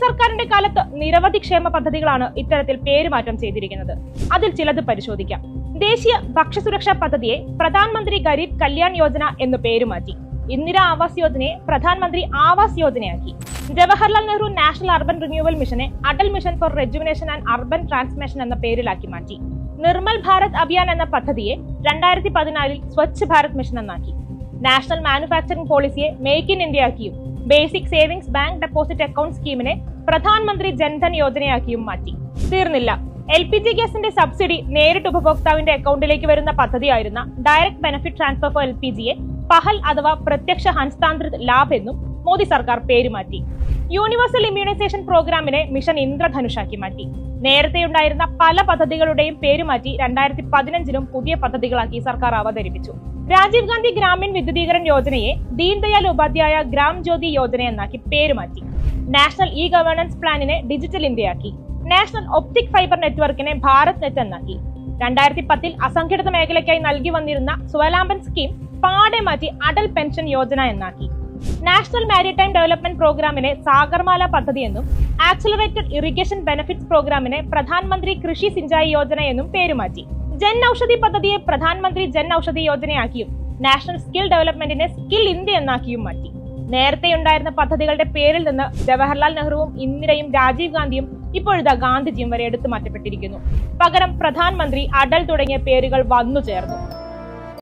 സർക്കാരിന്റെ കാലത്ത് നിരവധി ക്ഷേമ പദ്ധതികളാണ് ഇത്തരത്തിൽ പേരുമാറ്റം ചെയ്തിരിക്കുന്നത്. അതിൽ ചിലത് പരിശോധിക്കാം. ദേശീയ ഭക്ഷ്യസുരക്ഷാ പദ്ധതിയെ പ്രധാനമന്ത്രി ഗരീബ് കല്യാൺ യോജന എന്ന് പേരുമാറ്റി. ഇന്ദിരാ ആവാസ് യോജനയെ പ്രധാനമന്ത്രി ആവാസ് യോജനയാക്കി. Jawaharlal Nehru National Urban Renewal മിഷനെ Atal Mission for Rejuvenation and Urban Transformation എന്ന പേരിലാക്കി മാറ്റി. നിർമ്മൽ ഭാരത് അഭിയാൻ എന്ന പദ്ധതിയെ 2014 സ്വച്ഛ് ഭാരത് മിഷൻ എന്നാക്കി. നാഷണൽ മാനുഫാക്ചറിംഗ് പോളിസിയെ മേക്ക് ഇൻ ഇന്ത്യ ആക്കിയും Basic Savings Bank Deposit Account സ്കീമിനെ പ്രധാനമന്ത്രി ജൻധൻ യോജനയാക്കിയും മാറ്റി. തീർന്നില്ല. LPG ഗ്യാസിന്റെ സബ്സിഡി നേരിട്ട് ഉപഭോക്താവിന്റെ അക്കൗണ്ടിലേക്ക് വരുന്ന പദ്ധതിയായിരുന്ന direct benefit transfer four LPGയെ Pahal അഥവാ പ്രത്യക്ഷ ഹസ്താന്തരിത് ലാഭ് എന്നും മോദി സർക്കാർ പേരുമാറ്റി. യൂണിവേഴ്സൽ ഇമ്മ്യൂണൈസേഷൻ പ്രോഗ്രാമിനെ മിഷൻ ഇന്ദ്രധനുഷാക്കി മാറ്റി. നേരത്തെയുണ്ടായിരുന്ന പല പദ്ധതികളുടെയും പേരുമാറ്റി 2015 പുതിയ പദ്ധതികളാക്കി സർക്കാർ അവതരിപ്പിച്ചു. രാജീവ് ഗാന്ധി ഗ്രാമീൺ വിദ്യുതീകരൺ യോജനയെ ദീൻദയാൽ ഉപാധ്യായ ഗ്രാം ജ്യോതി യോജന എന്നാക്കി പേരുമാറ്റി. നാഷണൽ ഇ ഗവേണൻസ് പ്ലാനിനെ ഡിജിറ്റൽ ഇന്ത്യയാക്കി. നാഷണൽ ഒപ്റ്റിക് ഫൈബർ നെറ്റ്വർക്കിനെ ഭാരത് നെറ്റ് എന്നാക്കി. 2010 അസംഘടിത മേഖലയ്ക്കായി നൽകി വന്നിരുന്ന സ്വാവലംബൻ സ്കീം പാടെ മാറ്റി അടൽ പെൻഷൻ യോജന എന്നാക്കി. നാഷണൽ മാരിടൈം ഡെവലപ്മെന്റ് പ്രോഗ്രാമിനെ സാഗർമാല പദ്ധതി എന്നും ആക്സിലറേറ്റഡ് ഇറിഗേഷൻ ബെനിഫിറ്റ്സ് പ്രോഗ്രാമിനെ പ്രധാനമന്ത്രി കൃഷി സിഞ്ചായി യോജന എന്നും പേരുമാറ്റി. ജൻ ഔഷധി പദ്ധതിയെ പ്രധാനമന്ത്രി ജൻ ഔഷധി യോജനയാക്കിയും നാഷണൽ സ്കിൽ ഡെവലപ്മെന്റിനെ സ്കിൽ ഇന്ത്യ എന്നാക്കിയും മാറ്റി. നേരത്തെയുണ്ടായിരുന്ന പദ്ധതികളുടെ പേരിൽ നിന്ന് ജവഹർലാൽ നെഹ്റുവും ഇന്ദിരയും രാജീവ് ഗാന്ധിയും ഇപ്പോഴത്തെ ഗാന്ധിജിയും വരെ എടുത്തു മാറ്റപ്പെട്ടിരിക്കുന്നു. പകരം പ്രധാനമന്ത്രി, അടൽ തുടങ്ങിയ പേരുകൾ വന്നു ചേർന്നു.